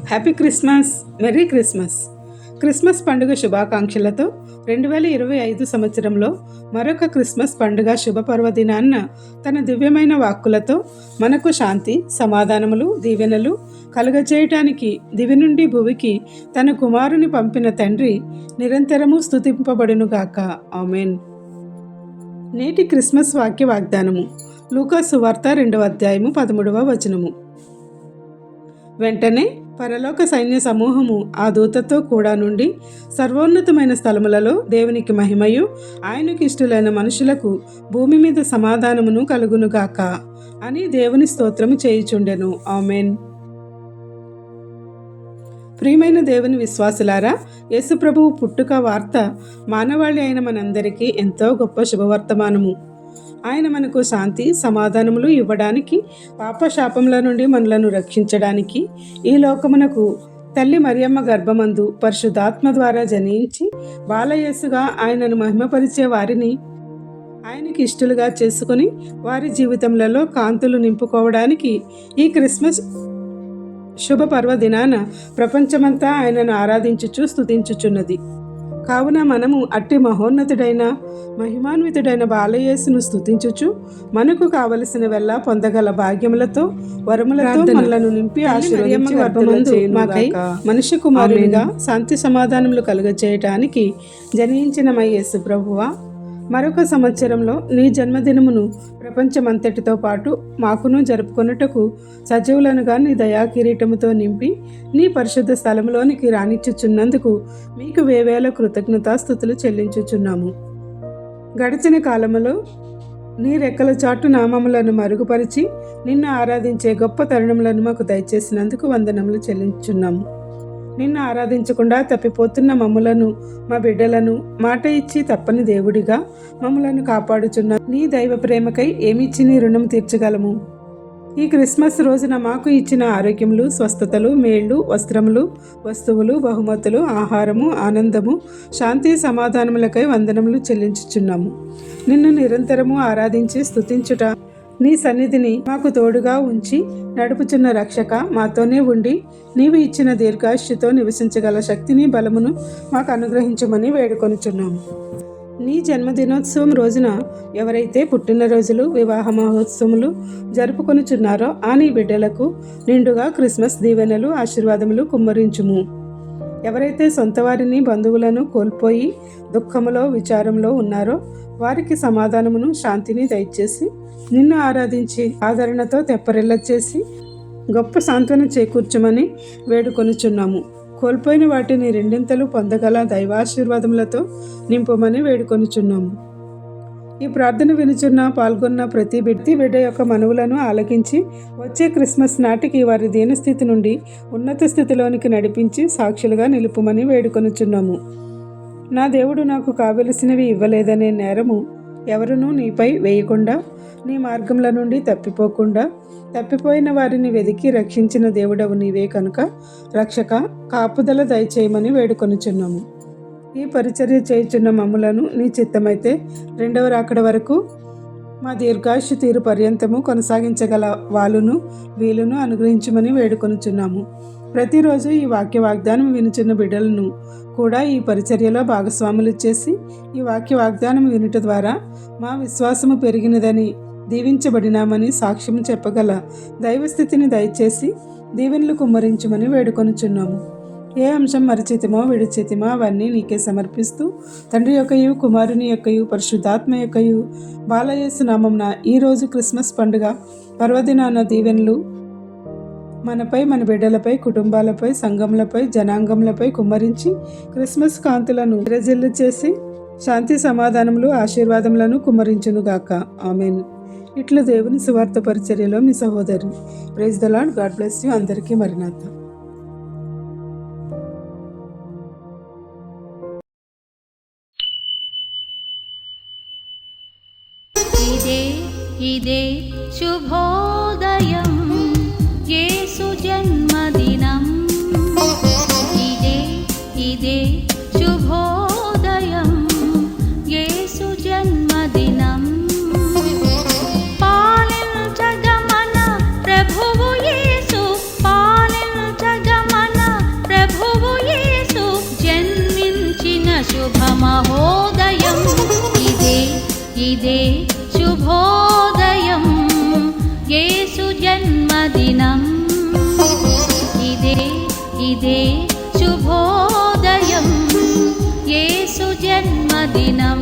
Happy Christmas, merry Christmas. Christmas పండుగ శుభాకాంక్షలతో 2025 సంవత్సరంలో మరొక క్రిస్మస్ పండుగ శుభ పర్వదినాన్న తన దివ్యమైన వాక్కులతో మనకు శాంతి, సమాధానములు, దీవెనలు కలుగజేయటానికి దివి నుండి భువికి తన కుమారుని పంపిన తండ్రి నిరంతరము స్తుతింపబడునుగాక. ఆమెన్. నేటి క్రిస్మస్ వాక్య వాగ్దానము లూకా సువార్త 2వ అధ్యాయము 13వ వచనము. వెంటనే పరలోక సైన్య సమూహము ఆ దూతతో కూడా నుండి సర్వోన్నతమైన స్థలములలో దేవునికి మహిమయు ఆయనకు ఇష్టలైన మనుషులకు భూమి మీద సమాధానమును కలుగునుగాక అని దేవుని స్తోత్రము చేయుచుండెను. ఆమెన్. ప్రియమైన దేవుని విశ్వాసులారా, యేసుప్రభువు పుట్టుక వార్త మానవాళి అయిన మనందరికీ ఎంతో గొప్ప శుభవర్తమానము. ఆయన మనకు శాంతి, సమాధానములు ఇవ్వడానికి, పాపశాపముల నుండి మనలను రక్షించడానికి ఈ లోకమునకు తల్లి మరియమ్మ గర్భమందు పరిశుద్ధాత్మ ద్వారా జనించి బాలయేసుగా ఆయనను మహిమపరిచే వారిని ఆయనకి ఇష్టలుగా చేసుకుని వారి జీవితములలో కాంతులు నింపుకోవడానికి ఈ క్రిస్మస్ శుభ పర్వదినాన ప్రపంచమంతా ఆయనను ఆరాధించుచు స్తుతించుచున్నది. కావున మనము అట్టి మహోన్నతుడైన మహిమాన్వితుడైన బాలయేసును స్తుతించుచు మనకు కావలసిన వెళ్ళ పొందగల భాగ్యములతో వరములతో మనలను నింపి ఆశీర్వదించి మాకై మనిషి కుమారునిగా శాంతి సమాధానములు కలుగజేయటానికి జనించిన మై యేసు ప్రభువా, మరొక సంవత్సరంలో నీ జన్మదినమును ప్రపంచమంతటితో పాటు మాకును జరుపుకొనుటకు సజీవులనుగా నీ దయా కిరీటముతో నింపి నీ పరిశుద్ధ స్థలంలోనికి రానిచ్చుచున్నందుకు మీకు వేవేల కృతజ్ఞతాస్తుతులు చెల్లించుచున్నాము. గడిచిన కాలములో నీ రెక్కల చాటు నామములను మరుగుపరిచి నిన్ను ఆరాధించే గొప్ప తరుణములను మాకు దయచేసినందుకు వందనములు చెల్లించుచున్నాము. నిన్ను ఆరాధించకుండా తప్పిపోతున్న మమ్ములను, మా బిడ్డలను మాట ఇచ్చి తప్పని దేవుడిగా మమ్ములను కాపాడుచున్న నీ దైవ ప్రేమకై ఏమిచ్చి నీ రుణం తీర్చగలము? ఈ క్రిస్మస్ రోజున మాకు ఇచ్చిన ఆరోగ్యములు, స్వస్థతలు, మేళ్లు, వస్త్రములు, వస్తువులు, బహుమతులు, ఆహారము, ఆనందము, శాంతి, సమాధానములకై వందనములు చెల్లించుచున్నాము. నిన్ను నిరంతరము ఆరాధించి స్తుతించుట, నీ సన్నిధిని మాకు తోడుగా ఉంచి నడుపుచున్న రక్షక, మాతోనే ఉండి నీవు ఇచ్చిన దీర్ఘాయుష్యుతో నివసించగల శక్తిని, బలమును మాకు అనుగ్రహించమని వేడుకొనుచున్నాము. నీ జన్మదినోత్సవం రోజున ఎవరైతే పుట్టినరోజులు, వివాహ మహోత్సవములు జరుపుకొనుచున్నారో ఆ నీ బిడ్డలకు నిండుగా క్రిస్మస్ దీవెనలు, ఆశీర్వాదములు కుమ్మరించుము. ఎవరైతే సొంత వారిని, బంధువులను కోల్పోయి దుఃఖములో, విచారంలో ఉన్నారో వారికి సమాధానమును, శాంతిని దయచేసి నిన్ను ఆరాధించి ఆదరణతో తెప్పరిల్ల చేసి గొప్ప సాంత్వన చేకూర్చమని వేడుకొనుచున్నాము. కోల్పోయిన వాటిని రెండింతలు పొందగల దైవాశీర్వాదములతో నింపమని వేడుకొనుచున్నాము. ఈ ప్రార్థన వినుచున్న, పాల్గొన్న ప్రతి బిడ్డ యొక్క మనవులను ఆలకించి వచ్చే క్రిస్మస్ నాటికి వారి దీనస్థితి నుండి ఉన్నత స్థితిలోనికి నడిపించి సాక్షులుగా నిలుపుమని వేడుకొనుచున్నాము. నా దేవుడు నాకు కావలసినవి ఇవ్వలేదనే నేరము ఎవరునూ నీపై వేయకుండా, నీ మార్గంల నుండి తప్పిపోకుండా, తప్పిపోయిన వారిని వెదికి రక్షించిన దేవుడవు నీవే కనుక రక్షక, కాపుదల దయచేయమని వేడుకొనుచున్నాము. ఈ పరిచర్య చేయుచున్న మమ్ములను నీ చిత్తమైతే 2వ రాకడ వరకు మా దీర్ఘాయుష్య తీరు పర్యంతము కొనసాగించగల వాళ్ళును వీలును అనుగ్రహించమని వేడుకొనుచున్నాము. ప్రతిరోజు ఈ వాక్య వాగ్దానం వినుచున్న బిడ్డలను కూడా ఈ పరిచర్యలో భాగస్వాములు చేసి ఈ వాక్య వాగ్దానం వినుట ద్వారా మా విశ్వాసము పెరిగినదని, దీవించబడినామని సాక్ష్యం చెప్పగల దైవస్థితిని దయచేసి దీవెనలు కుమ్మరించమని వేడుకొనుచున్నాము. ఏ అంశం మరిచితమో విడిచితమో అవన్నీ నీకే సమర్పిస్తూ తండ్రి యొక్కయు, కుమారుని యొక్కయు, పరిశుద్ధాత్మ యొక్కయు బాలయేసు నామమున ఈరోజు క్రిస్మస్ పండుగ పర్వదినాన దీవెనలు మనపై, మన బిడ్డలపై, కుటుంబాలపై, సంఘములపై, జనాంగములపై కుమ్మరించి క్రిస్మస్ కాంతులను విరజిల్లు చేసి శాంతి, సమాధానములు, ఆశీర్వాదములను కుమ్మరించునుగాక. ఆమెన్. ఇట్లు దేవుని సువార్త పరిచర్యలో మీ సహోదరి. Praise the Lord. God bless you. అందరికీ మరినాథ. ఇదే శుభోదయం, యేసు జన్మదినం. ఇదే శుభోదయం, యేసు జన్మదినం. పాలించగమన ప్రభువు యేసు, పాలించగమ ఇదే శుభోదయం యేసు జన్మదినం.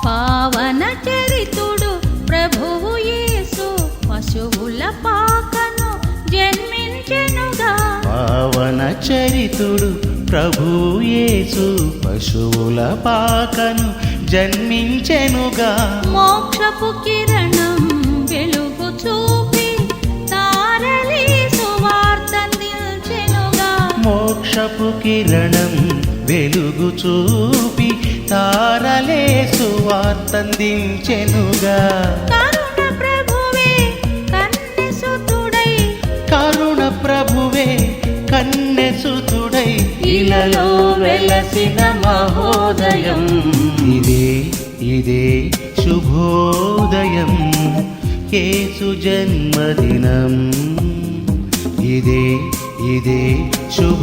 పావన చరితుడు ప్రభువు యేసు పశువుల పాకను జన్మించెనుగా. పావన చరితుడు ప్రభువు యేసు పశువుల పాకను జన్మించెనుగా. మోక్షపు కిరణం వెలుగు చూపి తారలే సువార్త నిల్చెనుగా. మోక్షపు కిరణం వెలుగు చూపి తారలే సువార్తందించెనుగా. కరుణ ప్రభువే కన్నెసుతుడై కరుణ ప్రభువే కన్నెసుతుడై ఇలలో వెలసిన మహోదయం. ఇదే శుభోదయం యేసు జన్మదినం. ఇదే శుభ